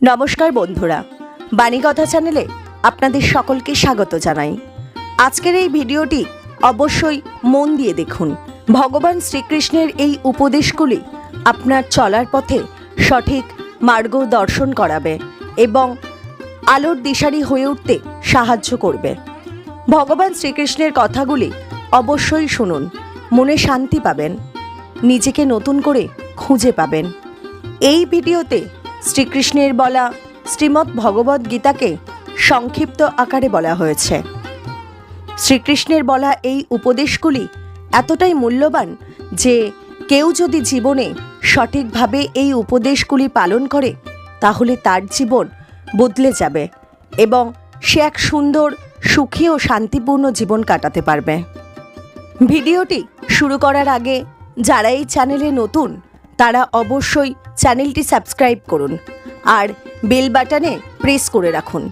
নমস্কার বন্ধুরা, বাণীকথা চ্যানেলে আপনাদের সকলকে স্বাগত জানাই। আজকের এই ভিডিওটি অবশ্যই মন দিয়ে দেখুন। ভগবান শ্রীকৃষ্ণের এই উপদেশগুলি আপনার চলার পথে সঠিক মার্গ দর্শন করাবে এবং আলোর দিশারি হয়ে উঠতে সাহায্য করবে। ভগবান শ্রীকৃষ্ণের কথাগুলি অবশ্যই শুনুন, মনে শান্তি পাবেন, নিজেকে নতুন করে খুঁজে পাবেন। এই ভিডিওতে শ্রীকৃষ্ণের বলা শ্রীমদ্ ভগবদ্ গীতাকে সংক্ষিপ্ত আকারে বলা হয়েছে। শ্রীকৃষ্ণের বলা এই উপদেশগুলি এতটাই মূল্যবান যে কেউ যদি জীবনে সঠিকভাবে এই উপদেশগুলি পালন করে তাহলে তার জীবন বদলে যাবে এবং সে এক সুন্দর, সুখী ও শান্তিপূর্ণ জীবন কাটাতে পারবে। ভিডিওটি শুরু করার আগে যারা এই চ্যানেলে নতুন তারা অবশ্যই চ্যানেলটি সাবস্ক্রাইব করুন আর বেল বাটনে প্রেস করে রাখুন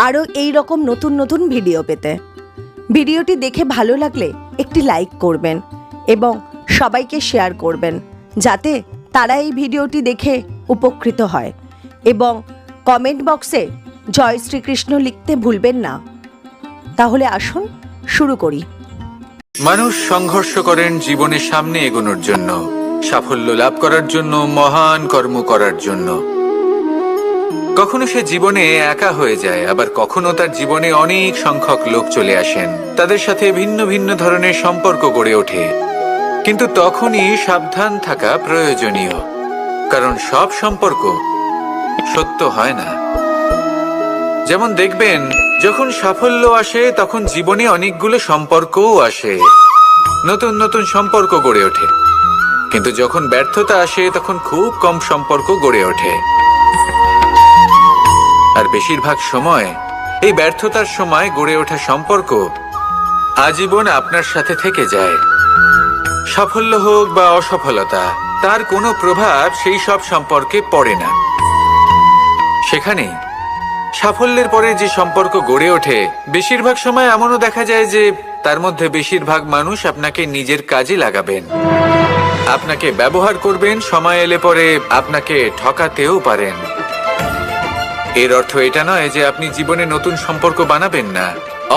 আরও এই রকম নতুন নতুন ভিডিও পেতে। ভিডিওটি দেখে ভালো লাগলে একটি লাইক করবেন এবং সবাইকে শেয়ার করবেন যাতে তারা এই ভিডিওটি দেখে উপকৃত হয়, এবং কমেন্ট বক্সে জয় শ্রীকৃষ্ণ লিখতে ভুলবেন না। তাহলে আসুন শুরু করি। মানুষ সংঘর্ষ করেন জীবনের সামনে এগোনোর জন্য, সাফল্য লাভ করার জন্য, মহান কর্ম করার জন্য। কখনো সে জীবনে একা হয়ে যায়, আবার কখনো তার জীবনে অনেক সংখ্যক লোক চলে আসেন, তাদের সাথে ভিন্ন ভিন্ন ধরনের সম্পর্ক গড়ে ওঠে। কিন্তু তখনই সাবধান থাকা প্রয়োজনীয়, কারণ সব সম্পর্ক সত্য হয় না। যেমন দেখবেন, যখন সাফল্য আসে তখন জীবনে অনেকগুলো সম্পর্কও আসে, নতুন নতুন সম্পর্ক গড়ে ওঠে। কিন্তু যখন ব্যর্থতা আসে তখন খুব কম সম্পর্ক গড়ে ওঠে। আর বেশিরভাগ সময় এই ব্যর্থতার সময় গড়ে ওঠা সম্পর্ক আজীবন আপনার সাথে থেকে যায়। সাফল্য হোক বা অসফলতা, তার কোনো প্রভাব সেই সব সম্পর্কে পড়ে না। সেখানে সাফল্যের পরে যে সম্পর্ক গড়ে ওঠে, বেশিরভাগ সময় এমনও দেখা যায় যে তার মধ্যে বেশিরভাগ মানুষ আপনাকে নিজের কাজে লাগাবেন, আপনাকে ব্যবহার করবেন, সময় এলে পরে আপনাকে ঠকাতেও পারেন। এর অর্থ এটা নয় যে আপনি জীবনে নতুন সম্পর্ক বানাবেন না,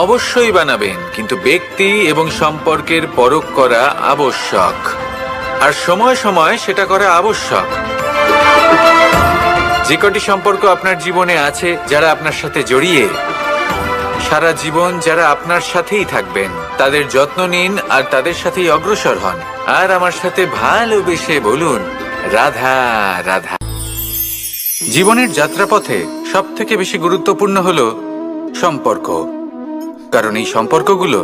অবশ্যই বানাবেন, কিন্তু ব্যক্তি এবং সম্পর্কের পরখ করা আবশ্যক, আর সময় সময় সেটা করা আবশ্যক। যে কটি সম্পর্ক আপনার জীবনে আছে, যারা আপনার সাথে জড়িয়ে সারা জীবন, যারা আপনার সাথেই থাকবেন, তাদের যত্ন নিন আর তাদের সাথেই অগ্রসর হন। আর আমার সাথে ভালোবেসে বলুন, রাধা রাধা। জীবনের যাত্রাপথে সব থেকে বেশি গুরুত্বপূর্ণ হলো সম্পর্ক, কারণ এই সম্পর্কগুলো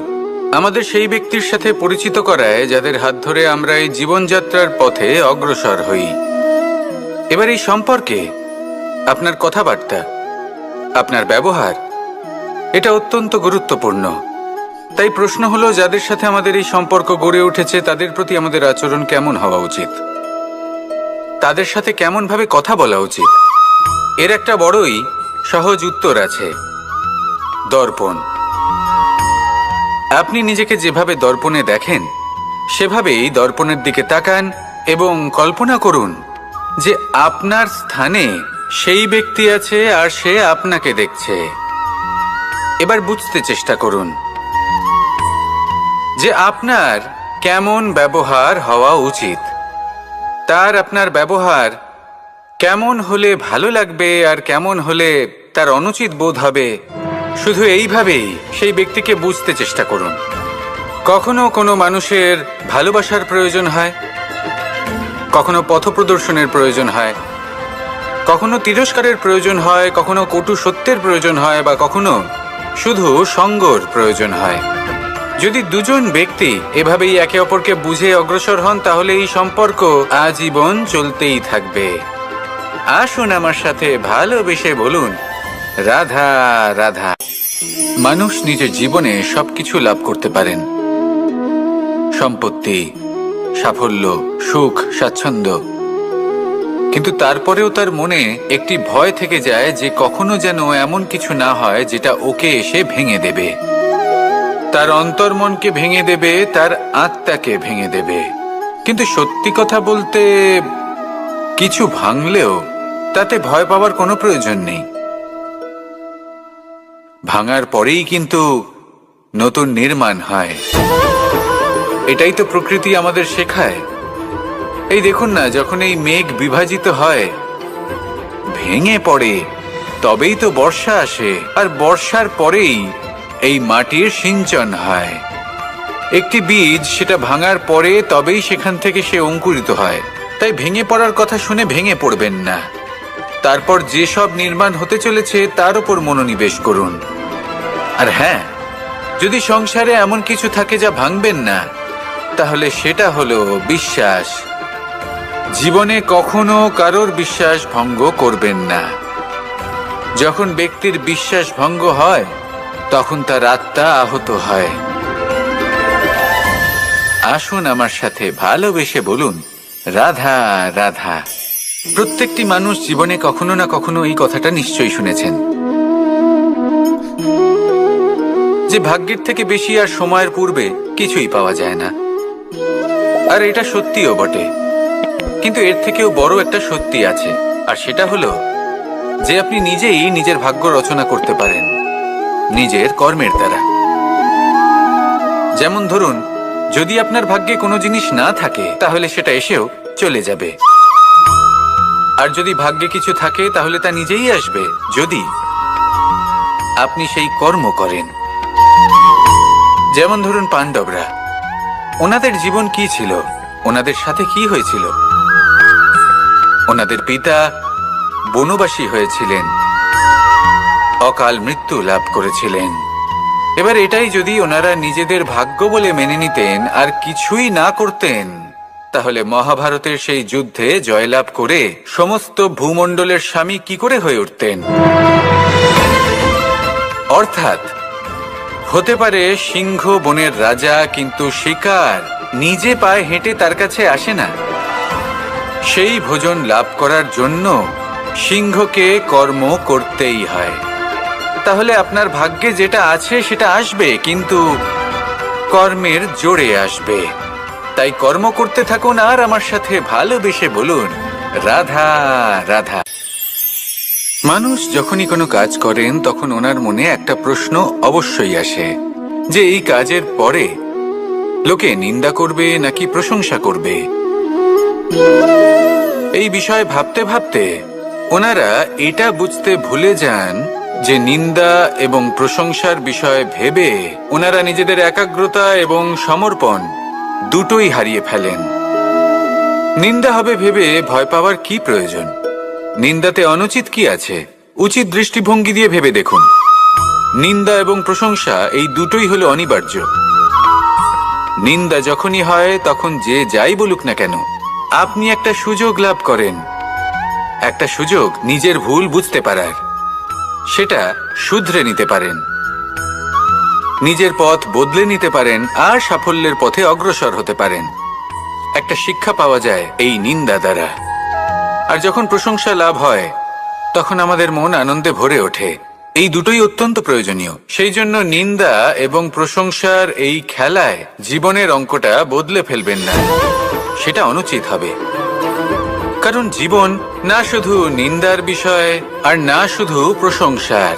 আমাদের সেই ব্যক্তির সাথে পরিচিত করায় যাদের হাত ধরে আমরা এই জীবনযাত্রার পথে অগ্রসর হই। এবার এই সম্পর্কে আপনার কথাবার্তা, আপনার ব্যবহার, এটা অত্যন্ত গুরুত্বপূর্ণ। তাই প্রশ্ন হলো, যাদের সাথে আমাদের এই সম্পর্ক গড়ে উঠেছে তাদের প্রতি আমাদের আচরণ কেমন হওয়া উচিত, তাদের সাথে কেমন ভাবে কথা বলা উচিত। এর একটা বড়ই সহজ উত্তর আছে, দর্পণ। আপনি নিজেকে যেভাবে দর্পণে দেখেন সেভাবেই দর্পণের দিকে তাকান এবং কল্পনা করুন যে আপনার স্থানে সেই ব্যক্তি আছে আর সে আপনাকে দেখছে। এবার বুঝতে চেষ্টা করুন যে আপনার কেমন ব্যবহার হওয়া উচিত, তার আপনার ব্যবহার কেমন হলে ভালো লাগবে আর কেমন হলে তার অনুচিত বোধ হবে। শুধু এইভাবেই সেই ব্যক্তিকে বুঝতে চেষ্টা করুন। কখনো কোনো মানুষের ভালোবাসার প্রয়োজন হয়, কখনো পথপ্রদর্শনের প্রয়োজন হয়, কখনো তিরস্কারের প্রয়োজন হয়, কখনো কটু সত্যের প্রয়োজন হয়, বা কখনো শুধু সঙ্গর প্রয়োজন হয়। যদি দুজন ব্যক্তি এভাবেই একে অপরকে বুঝে অগ্রসর হন তাহলে এই সম্পর্ক আজীবন চলতেই থাকবে। আসুন আমার সাথে ভালোবেসে বলুন, রাধা রাধা। মানুষ নিজের জীবনে সবকিছু লাভ করতে পারেন, সম্পত্তি, সাফল্য, সুখ, স্বাচ্ছন্দ্য, কিন্তু তারপরেও তার মনে একটি ভয় থেকে যায় যে কখনো যেন এমন কিছু না হয় যেটা ওকে এসে ভেঙে দেবে, তার অন্তর্মনকে ভেঙে দেবে, তার আত্মাকে ভেঙে দেবে। কিন্তু সত্যি কথা বলতে, কিছু ভাঙলেও তাতে ভয় পাওয়ার কোনো প্রয়োজন নেই। ভাঙার পরেই কিন্তু নতুন নির্মাণ হয়। এটাই তো প্রকৃতি আমাদের শেখায়। এই দেখুন না, যখন এই মেঘ বিভাজিত হয়, ভেঙে পড়ে, তবেই তো বর্ষা আসে, আর বর্ষার পরেই এই মাটির সিঞ্চন হয়। একটি বীজ সেটা ভাঙার পরে তবেই সেখান থেকে সে অঙ্কুরিত হয়। তাই ভেঙে পড়ার কথা শুনে ভেঙে পড়বেন না। তারপর যেসব নির্মাণ হতে চলেছে তার উপর মনোনিবেশ করুন। আর হ্যাঁ, যদি সংসারে এমন কিছু থাকে যা ভাঙবেন না, তাহলে সেটা হলো বিশ্বাস। জীবনে কখনো কারোর বিশ্বাস ভঙ্গ করবেন না। যখন ব্যক্তির বিশ্বাস ভঙ্গ হয়, তখন তার আত্মা আহত হয়। আসুন আমার সাথে ভালোবেসে বলুন, রাধা রাধা। প্রত্যেকটি মানুষ জীবনে কখনো না কখনো এই কথাটা নিশ্চয়ই শুনেছেন, যে ভাগ্যের থেকে বেশি আর সময়ের পূর্বে কিছুই পাওয়া যায় না। আর এটা সত্যিও বটে, কিন্তু এর থেকেও বড় একটা সত্যি আছে, আর সেটা হলো যে আপনি নিজেই নিজের ভাগ্য রচনা করতে পারেন নিজের কর্মের দ্বারা। যেমন ধরুন, যদি আপনার ভাগ্যে কোনো জিনিস না থাকে, তাহলে সেটা এসেও চলে যাবে। আর যদি ভাগ্যে কিছু থাকে, তাহলে তা নিজেই আসবে, যদি আপনি সেই কর্ম করেন। যেমন ধরুন পাণ্ডবরা, ওনাদের জীবন কি ছিল, ওনাদের সাথে কি হয়েছিল? ওনাদের পিতা বনবাসী হয়েছিলেন, অকাল মৃত্যু লাভ করেছিলেন। এবার এটাই যদি ওনারা নিজেদের ভাগ্য বলে মেনে নিতেন আর কিছুই না করতেন, তাহলে মহাভারতের সেই যুদ্ধে জয়লাভ করে সমস্ত ভূমণ্ডলের স্বামী কি করে হয়ে উঠতেন? অর্থাৎ হতে পারে সিংহ বনের রাজা, কিন্তু শিকার নিজে পায়ে হেঁটে তার কাছে আসে না। সেই ভোজন লাভ করার জন্য সিংহকে কর্ম করতেই হয়। তাহলে আপনার ভাগ্যে যেটা আছে সেটা আসবে, কিন্তু কর্মের জোরে আসবে। তাই কর্ম করতে থাকুন আর আমার সাথে ভালোবেসে বলুন, রাধা রাধা। মানুষ যখনই কোনো কাজ করেন, তখন ওনার মনে একটা প্রশ্ন অবশ্যই আসে যে এই কাজের পরে লোকে নিন্দা করবে নাকি প্রশংসা করবে। এই বিষয়ে ভাবতে ভাবতে ওনারা এটা বুঝতে ভুলে যান যে নিন্দা এবং প্রশংসার বিষয় ভেবে ওনারা নিজেদের একাগ্রতা এবং সমর্পণ দুটোই হারিয়ে ফেলেন। নিন্দা হবে ভেবে ভয় পাওয়ার কি প্রয়োজন? নিন্দাতে অনুচিত কি আছে? উচিত দৃষ্টিভঙ্গি দিয়ে ভেবে দেখুন। নিন্দা এবং প্রশংসা এই দুটোই হলো অনিবার্য। নিন্দা যখনই হয়, তখন যে যাই বলুক না কেন, আপনি একটা সুযোগ লাভ করেন, একটা সুযোগ নিজের ভুল বুঝতে পারার। সেটা শুধরে নিতে পারেন, নিজের পথ বদলে নিতে পারেন আর সাফল্যের পথে অগ্রসর হতে পারেন। একটা শিক্ষা পাওয়া যায় এই নিন্দা দ্বারা। আর যখন প্রশংসা লাভ হয়, তখন আমাদের মন আনন্দে ভরে ওঠে। এই দুটোই অত্যন্ত প্রয়োজনীয়। সেই জন্য নিন্দা এবং প্রশংসার এই খেলায় জীবনের অঙ্কটা বদলে ফেলবেন না, সেটা অনুচিত হবে। কারণ জীবন না শুধু নিন্দার বিষয় আর না শুধু প্রশংসার,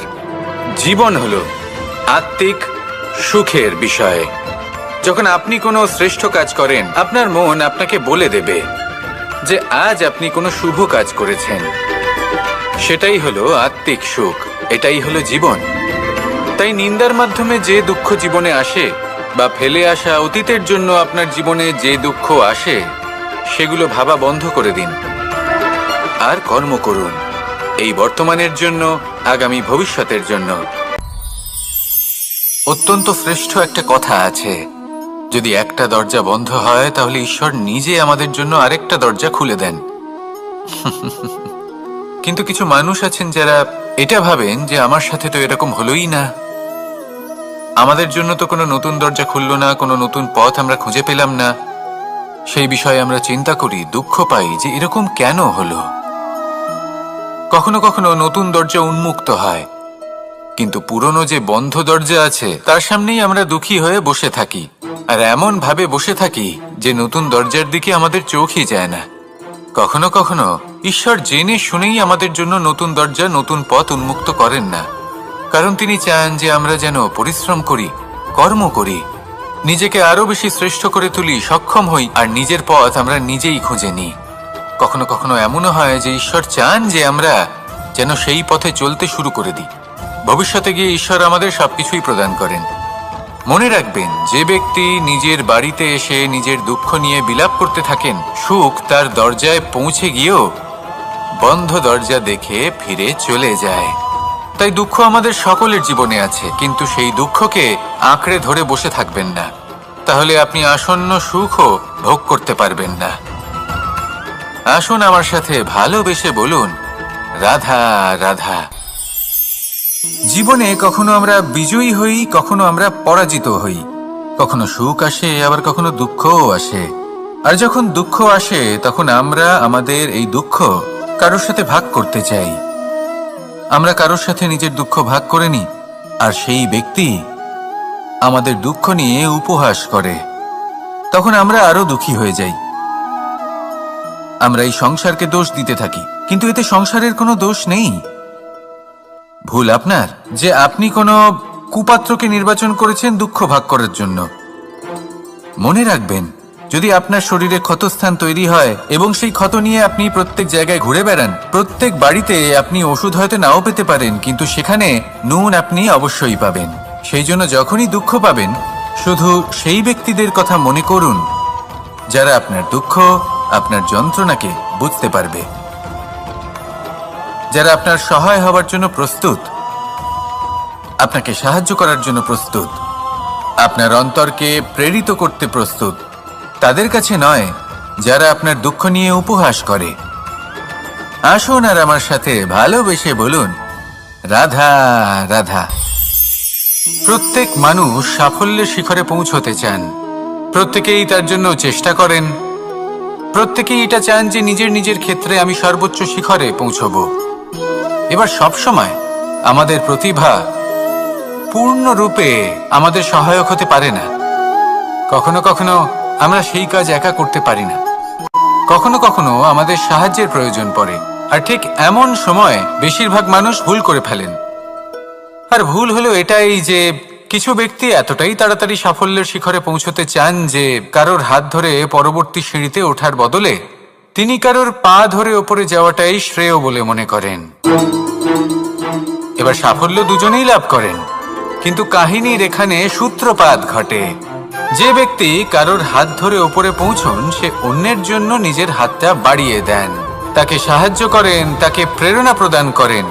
জীবন হলো আত্মিক সুখের বিষয়। যখন আপনি কোনো শ্রেষ্ঠ কাজ করেন, আপনার মন আপনাকে বলে দেবে যে আজ আপনি কোনো শুভ কাজ করেছেন। সেটাই হলো আত্মিক সুখ, এটাই হলো জীবন। তাই নিন্দার মাধ্যমে যে দুঃখ জীবনে আসে, বা ফেলে আসা অতীতের জন্য আপনার জীবনে যে দুঃখ আসে, সেগুলো ভাবা বন্ধ করে দিন আর কর্ম করুন এই বর্তমানের জন্য, আগামী ভবিষ্যতের জন্য। অত্যন্ত শ্রেষ্ঠ একটা কথা আছে, যদি একটা দরজা বন্ধ হয়, তাহলে ঈশ্বর নিজে আমাদের জন্য আরেকটা দরজা খুলে দেন। কিন্তু কিছু মানুষ আছেন যারা এটা ভাবেন যে আমার সাথে তো এরকম হলোই না, আমাদের জন্য তো কোনো নতুন দরজা খুললো না, কোনো নতুন পথ আমরা খুঁজে পেলাম না। সেই বিষয়ে আমরা চিন্তা করি, দুঃখ পাই যে এরকম কেন হলো। কখনো কখনো নতুন দরজা উন্মুক্ত হয়, কিন্তু পুরনো যে বন্ধ দরজা আছে তার সামনেই আমরা দুঃখী হয়ে বসে থাকি, আর এমন ভাবে বসে থাকি যে নতুন দরজার দিকে আমাদের চোখই যায় না। কখনো কখনো ঈশ্বর জেনে শুনেই আমাদের জন্য নতুন দরজা, নতুন পথ উন্মুক্ত করেন না, কারণ তিনি চান যে আমরা যেন পরিশ্রম করি, কর্ম করি, নিজেকে আরো বেশি শ্রেষ্ঠ করে তুলি, সক্ষম হই, আর নিজের পথ আমরা নিজেই খুঁজে নিই। কখনো কখনো এমনও হয় যে ঈশ্বর চান যে আমরা যেন সেই পথে চলতে শুরু করে দিই। ভবিষ্যতে গিয়ে ঈশ্বর আমাদের সবকিছুই প্রদান করেন। মনে রাখবেন, যে ব্যক্তি নিজের বাড়িতে এসে নিজের দুঃখ নিয়ে বিলাপ করতে থাকেন, সুখ তার দরজায় পৌঁছে গিয়েও বন্ধ দরজা দেখে ফিরে চলে যায়। তাই দুঃখ আমাদের সকলের জীবনে আছে, কিন্তু সেই দুঃখকে আঁকড়ে ধরে বসে থাকবেন না, তাহলে আপনি আসন্ন সুখও ভোগ করতে পারবেন না। আসুন আমার সাথে ভালোবেসে বলুন, রাধা রাধা। জীবনে কখনো আমরা বিজয়ী হই, কখনো আমরা পরাজিত হই, কখনো সুখ আসে, আবার কখনো দুঃখও আসে। আর যখন দুঃখ আসে তখন আমরা আমাদের এই দুঃখ কারোর সাথে ভাগ করতে চাই। আমরা কারোর সাথে নিজের দুঃখ ভাগ করে নিই, আর সেই ব্যক্তি আমাদের দুঃখ নিয়ে উপহাস করে। তখন আমরা আরো দুঃখী হয়ে যাই। আমরা এই সংসারকে দোষ দিতে থাকি, কিন্তু এতে সংসারের কোনো দোষ নেই। ভুল আপনার যে আপনি কোনো কুপাত্রকে নির্বাচন করেছেন দুঃখ ভাগ করার জন্য। মনে রাখবেন, যদি আপনার শরীরে ক্ষতস্থান তৈরি হয় এবং সেই ক্ষত নিয়ে আপনি প্রত্যেক জায়গায় ঘুরে বেড়ান, প্রত্যেক বাড়িতে আপনি ওষুধ হয়তো নাও পেতে পারেন, কিন্তু সেখানে নুন আপনি অবশ্যই পাবেন। সেই জন্য যখনই দুঃখ পাবেন, শুধু সেই ব্যক্তিদের কথা মনে করুন যারা আপনার দুঃখ, আপনার যন্ত্রণাকে বুঝতে পারবে, যারা আপনার সহায় হবার জন্য প্রস্তুত, আপনাকে সাহায্য করার জন্য প্রস্তুত, আপনার অন্তরকে প্রেরিত করতে প্রস্তুত। তাদের কাছে নয় যারা আপনার দুঃখ নিয়ে উপহাস করে। আসুন আর আমার সাথে ভালোবেসে বলুন, রাধা রাধা। প্রত্যেক মানুষ সাফল্যের শিখরে পৌঁছতে চান, প্রত্যেকেই তার জন্য চেষ্টা করেন, প্রত্যেকেই এটা চান যে নিজের নিজের ক্ষেত্রে আমি সর্বোচ্চ শিখরে পৌঁছব। এবার সবসময় আমাদের প্রতিভা পূর্ণরূপে আমাদের সহায়ক হতে পারে না। কখনো কখনো আমরা সেই কাজ একা করতে পারি না, কখনো কখনো আমাদের সাহায্যের প্রয়োজন পড়ে। আর ঠিক এমন সময় বেশিরভাগ মানুষ ভুল করে ফেলেন। আর ভুল হলো এটাই যে কিছু ব্যক্তি এতটাই তাড়াতাড়ি সাফল্যের শিখরে পৌঁছতে চান যে কারোর হাত ধরে পরবর্তী সিঁড়িতে ওঠার বদলে তিনি কারোর পা ধরে ওপরে যাওয়াটাই শ্রেয় বলে মনে করেন। এবার সাফল্য দুজনেই লাভ করেন, কিন্তু কাহিনীর এখানে সূত্রপাত ঘটে। যে ব্যক্তি কারোর হাত ধরে ওপরে পৌঁছন, সে অন্যের জন্য নিজের হাতটা বাড়িয়ে দেন, তাকে সাহায্য করেন, তাকে প্রেরণা প্রদান করেন।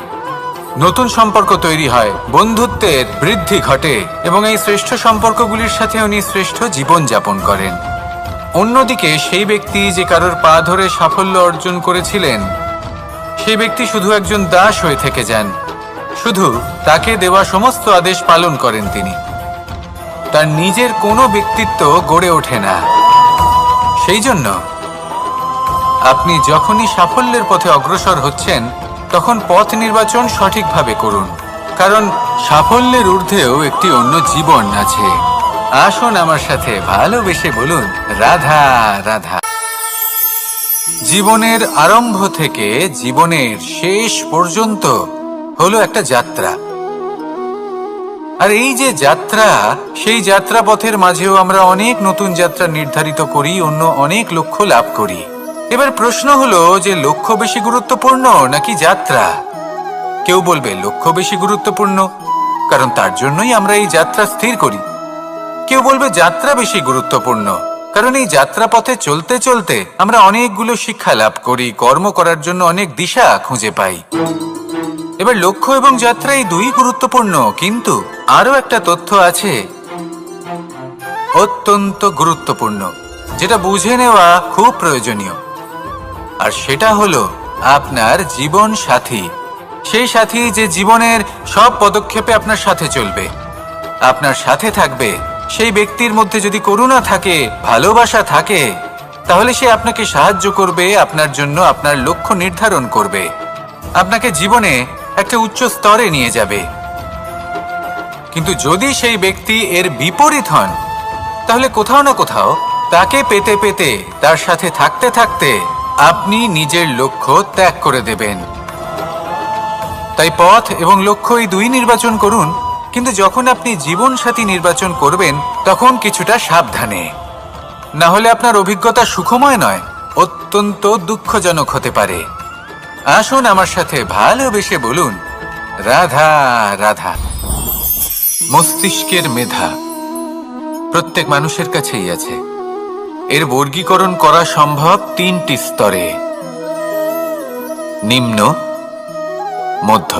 নতুন সম্পর্ক তৈরি হয়, বন্ধুত্বের বৃদ্ধি ঘটে, এবং এই শ্রেষ্ঠ সম্পর্কগুলির সাথে উনি শ্রেষ্ঠ জীবন যাপন করেন। অন্যদিকে সেই ব্যক্তি যে কারোর পা ধরে সাফল্য অর্জন করেছিলেন, সেই ব্যক্তি শুধু একজন দাস হয়ে থেকে যান। শুধু তাকে দেওয়া সমস্ত আদেশ পালন করেন তিনি, তার নিজের কোনো ব্যক্তিত্ব গড়ে ওঠে না। সেই জন্য আপনি যখনই সাফল্যের পথে অগ্রসর হচ্ছেন, তখন পথ নির্বাচন সঠিকভাবে করুন, কারণ সাফল্যের ঊর্ধ্বেও একটি অন্য জীবন আছে। আসুন আমার সাথে ভালোবেসে বলুন, রাধা রাধা। জীবনের আরম্ভ থেকে জীবনের শেষ পর্যন্ত হলো একটা যাত্রা। আর এই যে যাত্রা, সেই যাত্রা পথের মাঝেও আমরা অনেক নতুন যাত্রা নির্ধারিত করি, অন্য অনেক লক্ষ্য লাভ করি। এবার প্রশ্ন হলো যে লক্ষ্য বেশি গুরুত্বপূর্ণ নাকি যাত্রা? কেউ বলবে লক্ষ্য বেশি গুরুত্বপূর্ণ, কারণ তার জন্যই আমরা এই যাত্রা স্থির করি। কেউ বলবে যাত্রা বেশি গুরুত্বপূর্ণ, কারণ এই যাত্রা পথে চলতে চলতে আমরা অনেকগুলো শিক্ষা লাভ করি, কর্ম করার জন্য অনেক দিশা খুঁজে পাই। এবার লক্ষ্য এবং যাত্রা এই দুই গুরুত্বপূর্ণ, কিন্তু আরো একটা তথ্য আছে অত্যন্ত গুরুত্বপূর্ণ, যেটা বুঝে নেওয়া খুব প্রয়োজনীয়। আর সেটা হলো আপনার জীবন সাথী। সেই সাথী যে জীবনের সব পদক্ষেপে আপনার সাথে চলবে, আপনার সাথে থাকবে। সেই ব্যক্তির মধ্যে যদি করুণা থাকে, ভালোবাসা থাকে, তাহলে সে আপনাকে সাহায্য করবে, আপনার জন্য আপনার লক্ষ্য নির্ধারণ করবে, আপনাকে জীবনে একটা উচ্চ স্তরে নিয়ে যাবে। কিন্তু যদি সেই ব্যক্তি এর বিপরীত হন, তাহলে কোথাও না কোথাও তাকে পেতে পেতে, তার সাথে থাকতে থাকতে আপনি নিজের লক্ষ্য ত্যাগ করে দেবেন। তাই পথ এবং লক্ষ্য এই দুই নির্বাচন করুন, কিন্তু যখন আপনি জীবন সাথী নির্বাচন করবেন তখন কিছুটা সাবধানে, না হলে আপনার অভিজ্ঞতা সুখময় নয়, অত্যন্ত দুঃখজনক হতে পারে। আসুন আমার সাথে ভালোবেসে বলুন, রাধা রাধা। মস্তিষ্কের মেধা প্রত্যেক মানুষের কাছেই আছে। এর বর্গীকরণ করা সম্ভব তিনটি স্তরে: নিম্ন, মধ্য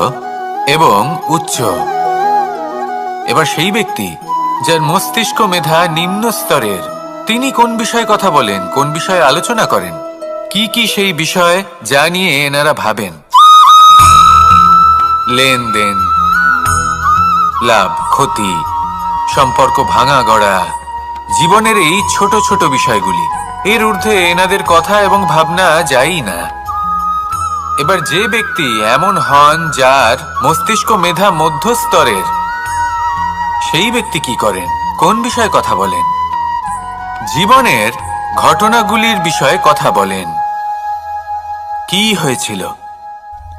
এবং উচ্চ। এবার সেই ব্যক্তি যার মস্তিষ্ক মেধা নিম্ন স্তরের, তিনি কোন বিষয়ে কথা বলেন, কোন বিষয়ে আলোচনা করেন, কি কি সেই বিষয় যা নিয়ে এনারা ভাবেন, লেনদেন, লাভ ক্ষতি, সম্পর্ক ভাঙা গড়া, জীবনের এই ছোট ছোট বিষয়গুলি, এর ঊর্ধ্বে এনাদের কথা এবং ভাবনা যায়ই না। এবার যে ব্যক্তি এমন হন যার মস্তিষ্ক মেধা মধ্যস্তরের, সেই ব্যক্তি কি করেন, কোন বিষয়ে কথা বলেন? জীবনের ঘটনাগুলির বিষয়ে কথা বলেন। কি হয়েছিল,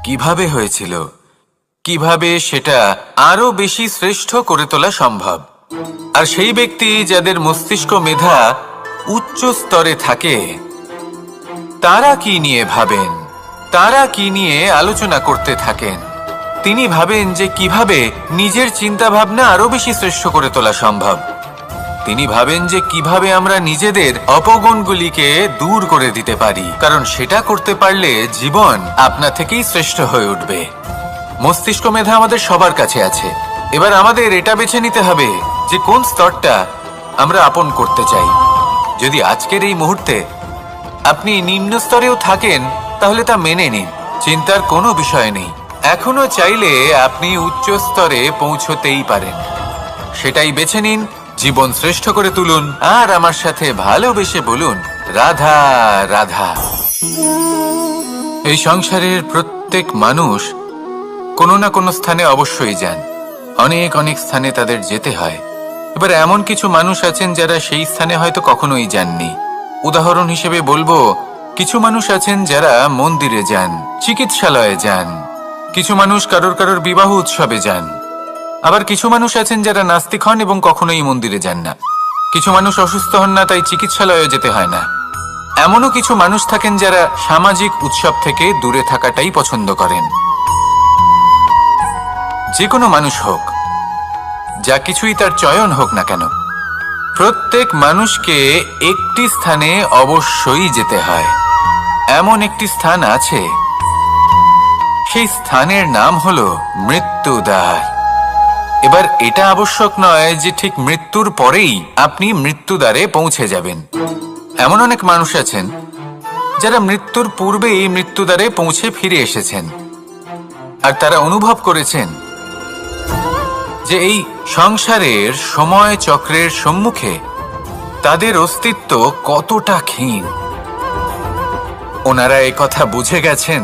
কিভাবে হয়েছিল, কিভাবে সেটা আরো বেশি শ্রেষ্ঠ করে তোলা সম্ভব। আর সেই ব্যক্তি যাদের মস্তিষ্ক মেধা উচ্চ স্তরে থাকে, তারা কি নিয়ে ভাবেন, তারা কি নিয়ে আলোচনা করতে থাকেন? তিনি ভাবেন যে কিভাবে নিজের চিন্তা ভাবনা আরো বেশি শ্রেষ্ঠ করে তোলা সম্ভব। তিনি ভাবেন যে কিভাবে আমরা নিজেদের অপগুণগুলিকে দূর করে দিতে পারি, কারণ সেটা করতে পারলে জীবন আপনা থেকেই শ্রেষ্ঠ হয়ে উঠবে। মস্তিষ্ক মেধা আমাদের সবার কাছে আছে। এবার আমাদের এটা বেছে নিতে হবে যে কোন স্তরটা আমরা আপন করতে চাই। যদি আজকের এই মুহূর্তে আপনি নিম্ন স্তরেও থাকেন, তাহলে তা মেনে নিন, চিন্তার কোনো বিষয় নেই। এখনো চাইলে আপনি উচ্চ স্তরে পৌঁছতেই পারেন। সেটাই বেছে নিন, জীবন শ্রেষ্ঠ করে তুলুন, আর আমার সাথে ভালোবেসে বলুন, রাধা রাধা। এই সংসারের প্রত্যেক মানুষ কোনো না কোনো স্থানে অবশ্যই যান, অনেক অনেক স্থানে তাদের যেতে হয়। এবার এমন কিছু মানুষ আছেন যারা সেই স্থানে হয়তো কখনোই যাননি। উদাহরণ হিসেবে বলবো, কিছু মানুষ আছেন যারা মন্দিরে যান, চিকিৎসালয়ে যান, কিছু মানুষ কারোর বিবাহ উৎসবে যান, আবার কিছু মানুষ আছেন যারা নাস্তিক হন এবং কখনোই মন্দিরে যান না। কিছু মানুষ অসুস্থ হন না, তাই চিকিৎসালয়ে যেতে হয় না। এমনও কিছু মানুষ থাকেন যারা সামাজিক উৎসব থেকে দূরে থাকাটাই পছন্দ করেন। যে কোনো মানুষ হোক, যা কিছুই তার চয়ন হোক না কেন, প্রত্যেক মানুষকে একটি স্থানে অবশ্যই যেতে হয়। এমন একটি স্থান আছে, সেই স্থানের নাম হলো মৃত্যুদ্বার। এবার এটা আবশ্যক নয় যে ঠিক মৃত্যুর পরেই আপনি মৃত্যুদ্বারে পৌঁছে যাবেন। এমন অনেক মানুষ আছেন যারা মৃত্যুর পূর্বেই মৃত্যুদ্বারে পৌঁছে ফিরে এসেছেন, আর তারা অনুভব করেছেন যে এই সংসারের সময় চক্রের সম্মুখে তাদের অস্তিত্ব কতটা ক্ষীণ। ওনারা এই কথা বুঝে গেছেন।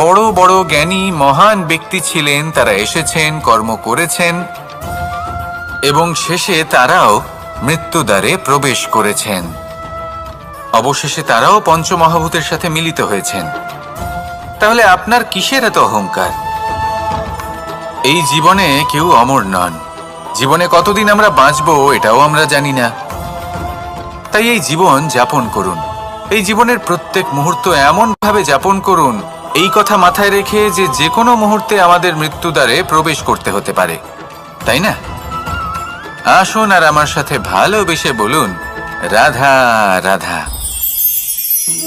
বড় বড় জ্ঞানী মহান ব্যক্তি ছিলেন, তারা এসেছেন, কর্ম করেছেন এবং শেষে তারাও মৃত্যুদ্বারে প্রবেশ করেছেন। অবশেষে তারাও পঞ্চমহাভূতের সাথে মিলিত হয়েছেন। তাহলে আপনার কিসের এত অহংকার? এই জীবনে কেউ অমর নন। জীবনে কতদিন আমরা বাঁচবো এটাও আমরা জানি না। তাই এই জীবন যাপন করুন। এই জীবনের প্রত্যেক মুহূর্ত এমন ভাবে যাপন করুন, এই কথা মাথায় রেখে যে যে কোনো মুহূর্তে আমাদের মৃত্যুদ্বারে প্রবেশ করতে হতে পারে, তাই না? আসুন আর আমার সাথে ভালোবেসে বলুন, রাধা রাধা।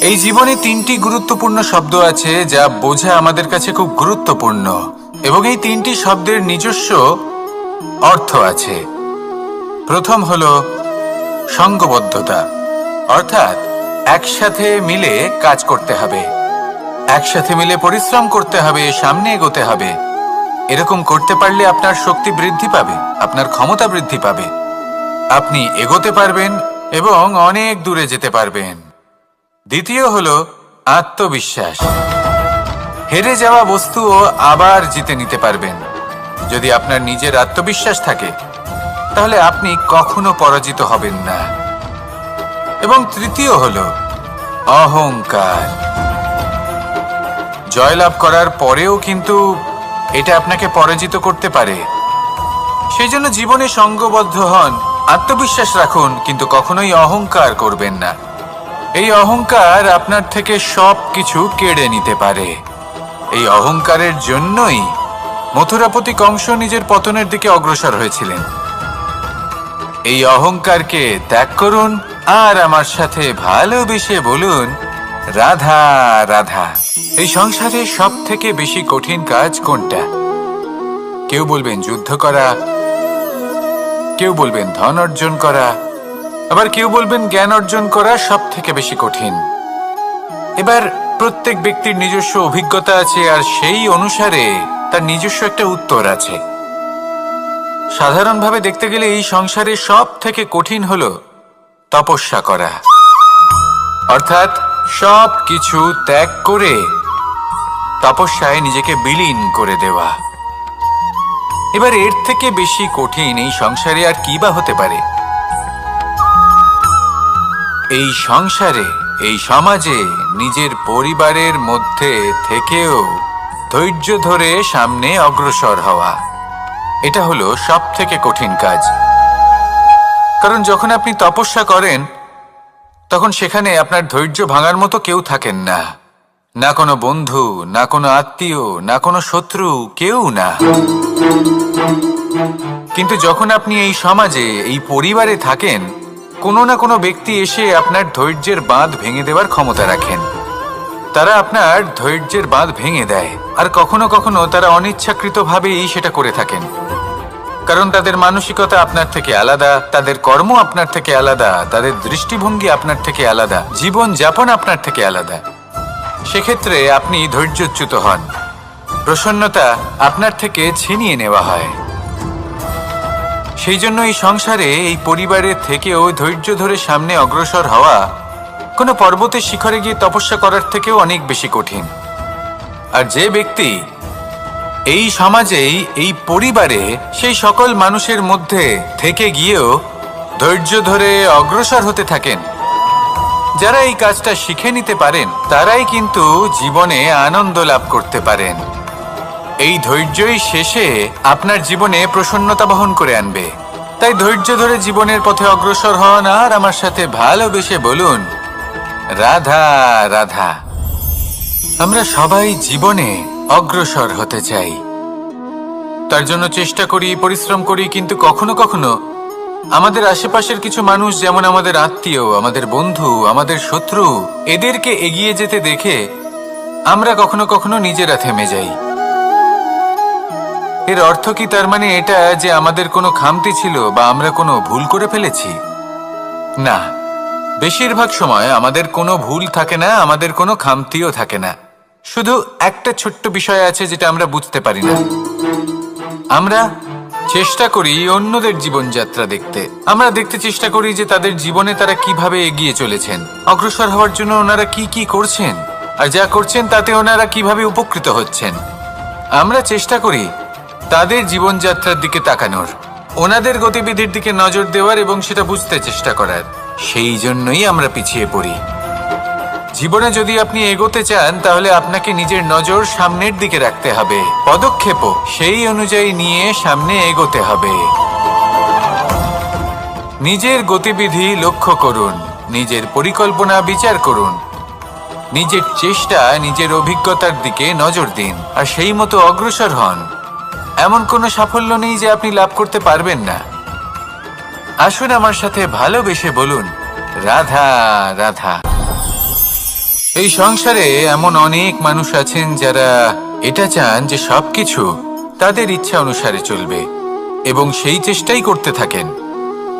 এই জীবনে তিনটি গুরুত্বপূর্ণ শব্দ আছে যা বোঝা আমাদের কাছে খুব গুরুত্বপূর্ণ, এবং এই তিনটি শব্দের নিজস্ব অর্থ আছে। প্রথম হলো সঙ্গবদ্ধতা, অর্থাৎ একসাথে মিলে কাজ করতে হবে, একসাথে মিলে পরিশ্রম করতে হবে, সামনে এগোতে হবে। এরকম করতে পারলে আপনার শক্তি বৃদ্ধি পাবে, আপনার ক্ষমতা বৃদ্ধি পাবে, আপনি এগোতে পারবেন এবং অনেক দূরে যেতে পারবেন। দ্বিতীয় হলো আত্মবিশ্বাস। হেরে যাওয়া বস্তুও আবার জিতে নিতে পারবেন। যদি আপনার নিজের আত্মবিশ্বাস থাকে, তাহলে আপনি কখনো পরাজিত হবেন না। এবং তৃতীয় হলো অহংকার। জয়লাভ করার পরেও কিন্তু এটা আপনাকে পরাজিত করতে পারে। সেই জন্য জীবনে সঙ্গবদ্ধ হন, আত্মবিশ্বাস রাখুন, কিন্তু কখনোই অহংকার করবেন না। এই অহংকার আপনার থেকে সবকিছু কেড়ে নিতে পারে। এই অহংকারের জন্যই মথুরাপতি কংস নিজের পতনের দিকে অগ্রসর হয়েছিলেন। এই অহংকারকে ত্যাগ করুন আর আমার সাথে ভালোবেসে বলুন, রাধা রাধা। এই সংসারে সব থেকে বেশি কঠিন কাজ কোনটা? কেউ বলবেন যুদ্ধ করা, কেউ বলবেন ধন অর্জন করা, আবার কেউ বলবেন জ্ঞান অর্জন করা সব থেকে বেশি কঠিন। এবার প্রত্যেক ব্যক্তির নিজস্ব অভিজ্ঞতা আছে আর সেই অনুসারে তার নিজস্ব একটা উত্তর আছে। সাধারণভাবে দেখতে গেলে এই সংসারে সব থেকে কঠিন হলো তপস্যা করা, অর্থাৎ সব কিছু ত্যাগ করে তপস্যায় নিজেকে বিলীন করে দেওয়া। এবার এর থেকে বেশি কঠিন এই সংসারে আর কি বা হতে পারে? এই সংসারে, এই সমাজে, নিজের পরিবারের মধ্যে থেকেও ধৈর্য ধরে সামনে অগ্রসর হওয়া, এটা হলো সব থেকে কঠিন কাজ। কারণ যখন আপনি তপস্যা করেন তখন সেখানে আপনার ধৈর্য ভাঙার মতো কেউ থাকেন না, না কোনো বন্ধু, না কোনো আত্মীয়, না কোনো শত্রু, কেউ না। কিন্তু যখন আপনি এই সমাজে, এই পরিবারে থাকেন, কোনো না কোনো ব্যক্তি এসে আপনার ধৈর্যের বাঁধ ভেঙে দেওয়ার ক্ষমতা রাখেন। তারা আপনার ধৈর্যের বাঁধ ভেঙে দেয়, আর কখনো কখনো তারা অনিচ্ছাকৃতভাবেই সেটা করে থাকেন। কারণ তাদের মানসিকতা আপনার থেকে আলাদা, তাদের কর্ম আপনার থেকে আলাদা, তাদের দৃষ্টিভঙ্গি আপনার থেকে আলাদা, জীবন যাপন আপনার থেকে আলাদা। সেক্ষেত্রে আপনি ধৈর্যচ্যুত হন, প্রসন্নতা আপনার থেকে ছিনিয়ে নেওয়া হয়। সেই জন্য এই সংসারে, এই পরিবারের থেকেও ধৈর্য ধরে সামনে অগ্রসর হওয়া কোনো পর্বতের শিখরে গিয়ে তপস্যা করার থেকেও অনেক বেশি কঠিন। আর যে ব্যক্তি এই সমাজেই, এই পরিবারে, সেই সকল মানুষের মধ্যে থেকে গিয়েও ধৈর্য ধরে অগ্রসর হতে থাকেন, যারা এই কাজটা শিখে নিতে পারেন, তারাই কিন্তু জীবনে আনন্দ লাভ করতে পারেন। এই ধৈর্যই শেষে আপনার জীবনে প্রসন্নতা বহন করে আনবে। তাই ধৈর্য ধরে জীবনের পথে অগ্রসর হন আর আমার সাথে ভালোবেসে বলুন, রাধা রাধা। আমরা সবাই জীবনে অগ্রসর হতে চাই, তার জন্য চেষ্টা করি, পরিশ্রম করি, কিন্তু কখনো কখনো আমাদের আশেপাশের কিছু মানুষ, যেমন আমাদের আত্মীয়, আমাদের বন্ধু, আমাদের শত্রু, এদেরকে এগিয়ে যেতে দেখে আমরা কখনো কখনো নিজেরা থেমে যাই। এর অর্থ কি তার মানে এটা যে আমাদের কোনো খামতি ছিল বা আমরা কোনো ভুল করে ফেলেছি? না, বেশিরভাগ সময় আমাদের কোনো ভুল থাকে না, আমাদের কোনো খামতিও থাকে না। শুধু একটা ছোট্ট বিষয় আছে যেটা আমরা বুঝতে পারি না। আমরা চেষ্টা করি অন্যদের জীবনযাত্রা দেখতে। আমরা দেখতে চেষ্টা করি যে তাদের জীবনে তারা কিভাবে এগিয়ে চলেছেন, অগ্রসর হওয়ার জন্য ওনারা কি কি করছেন, আর যা করছেন তাতে ওনারা কিভাবে উপকৃত হচ্ছেন। আমরা চেষ্টা করি তাদের জীবনযাত্রার দিকে তাকানোর, ওনাদের গতিবিধির দিকে নজর দেওয়ার এবং সেটা বুঝতে চেষ্টা করার। সেই জন্যই আমরা পিছিয়ে পড়ি। জীবনে যদি আপনি এগোতে চান তাহলে আপনাকে নিজের নজর সামনের দিকে রাখতে হবে, পদক্ষেপও সেই অনুযায়ী নিয়ে সামনে এগোতে হবে। নিজের গতিবিধি লক্ষ্য করুন, নিজের পরিকল্পনা বিচার করুন, নিজের চেষ্টা, নিজের অভিজ্ঞতার দিকে নজর দিন আর সেই মতো অগ্রসর হন। এমন কোনো সাফল্য নেই যে আপনি লাভ করতে পারবেন না। আসুন আমার সাথে ভালোবেসে বলুন, রাধা রাধা। এই সংসারে এমন অনেক মানুষ আছেন যারা এটা চান যে সবকিছু তাদের ইচ্ছা অনুসারে চলবে এবং সেই চেষ্টাই করতে থাকেন।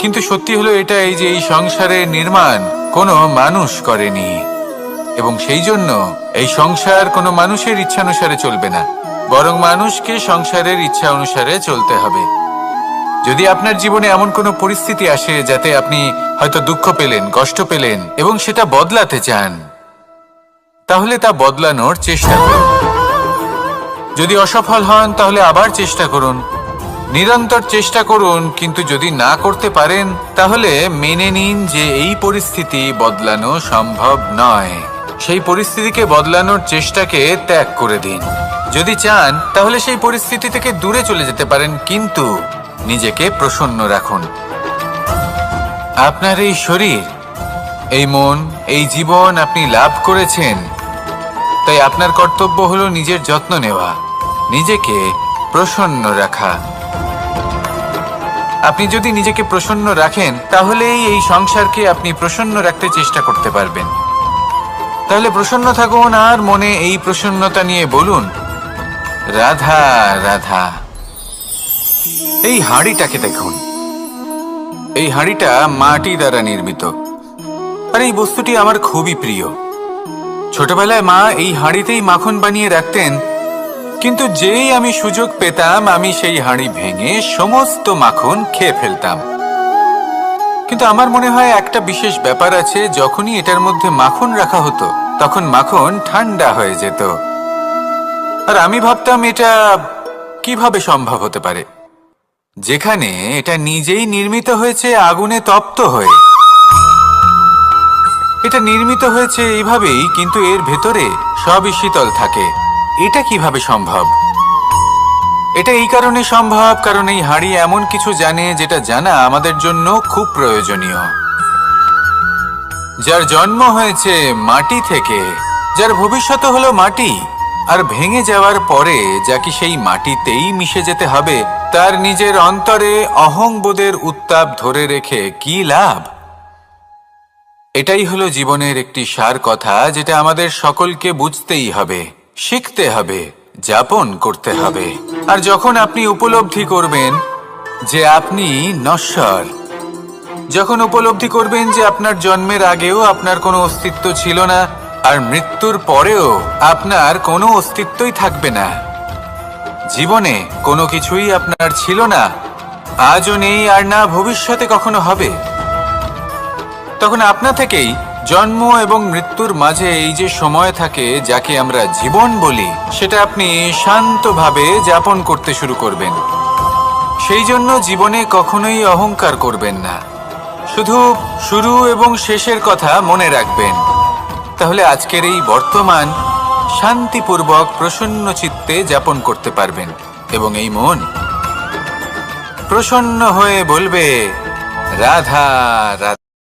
কিন্তু সত্যি হলো এটাই যে এই সংসারের নির্মাণ কোনো মানুষ করেনি, এবং সেই জন্য এই সংসার কোনো মানুষের ইচ্ছা অনুসারে চলবে না, বরং মানুষকে সংসারের ইচ্ছা অনুসারে চলতে হবে। যদি আপনার জীবনে এমন কোনো পরিস্থিতি আসে যাতে আপনি হয়তো দুঃখ পেলেন, কষ্ট পেলেন এবং সেটা বদলাতে চান, তাহলে তা বদলানোর চেষ্টা করুন। যদি অসফল হন তাহলে আবার চেষ্টা করুন। নিরন্তর চেষ্টা করুন, কিন্তু যদি না করতে পারেন তাহলে মেনে নিন যে এই পরিস্থিতি বদলানো সম্ভব নয়। সেই পরিস্থিতিকে বদলানোর চেষ্টাকে ত্যাগ করে দিন। যদি চান তাহলে সেই পরিস্থিতি থেকে দূরে চলে যেতে পারেন, কিন্তু নিজেকে প্রসন্ন রাখুন। আপনার এই শরীর, এই মন, এই জীবন আপনি লাভ করেছেন, তাই আপনার কর্তব্য হলো নিজের যত্ন নেওয়া, নিজেকে প্রসন্ন রাখা। আপনি যদি নিজেকে প্রসন্ন রাখেন তাহলেই এই সংসারকে আপনি প্রসন্ন রাখতে চেষ্টা করতে পারবেন। তাহলে প্রসন্ন থাকুন আর মনে এই প্রসন্নতা নিয়ে বলুন, রাধা রাধা। এই হাঁড়িটাকে দেখুন। এই হাঁড়িটা মাটি দ্বারা নির্মিত, আর এই বস্তুটি আমার খুবই প্রিয়। ছোটবেলায় মা এই হাঁড়িতেই মাখন বানিয়ে রাখতেন, কিন্তু যেই আমি সুযোগ পেতাম আমি সেই হাঁড়ি ভেঙে সমস্ত মাখন খেয়ে ফেলতাম। কিন্তু আমার মনে হয় একটা বিশেষ ব্যাপার আছে, যখনই এটার মধ্যে মাখন রাখা হতো তখন মাখন ঠান্ডা হয়ে যেত। আর আমি ভাবতাম এটা কিভাবে সম্ভব হতে পারে, যেখানে এটা নিজেই নির্মিত হয়েছে আগুনে তপ্ত হয়ে। এটা নির্মিত হয়েছে এইভাবেই, কিন্তু এর ভেতরে সবই শীতল থাকে। এটা কিভাবে সম্ভব? এটা এই কারণে সম্ভব কারণ এই হাঁড়ি এমন কিছু জানে যেটা জানা আমাদের জন্য খুব প্রয়োজনীয়। যার জন্ম হয়েছে মাটি থেকে, যার ভবিষ্যৎ হলো মাটি, আর ভেঙে যাওয়ার পরে যা কি সেই মাটিতেই মিশে যেতে হবে, তার নিজের অন্তরে অহংবোধের উত্তাপ ধরে রেখে কি লাভ? এটাই হলো জীবনের একটি সার কথা, যেটা আমাদের সকলকে বুঝতেই হবে, শিখতে হবে, যাপন করতে হবে। আর যখন আপনি উপলব্ধি করবেন যে আপনি নশ্বর, যখন উপলব্ধি করবেন যে আপনার জন্মের আগেও আপনার কোনো অস্তিত্ব ছিল না, আর মৃত্যুর পরেও আপনার কোনো অস্তিত্বই থাকবে না, জীবনে কোনো কিছুই আপনার ছিল না, আজও নেই আর না ভবিষ্যতে কখনো হবে, তখন আপনা থেকেই জন্ম এবং মৃত্যুর মাঝে এই যে সময় থাকে যাকে আমরা জীবন বলি, সেটা আপনি শান্তভাবে যাপন করতে শুরু করবেন। সেই জন্য জীবনে কখনোই অহংকার করবেন না, শুধু শুরু এবং শেষের কথা মনে রাখবেন। তাহলে আজকের এই বর্তমান শান্তিপূর্বক প্রসন্ন চিত্তে যাপন করতে পারবেন, এবং এই মন প্রসন্ন হয়ে বলবে, রাধা রাধা।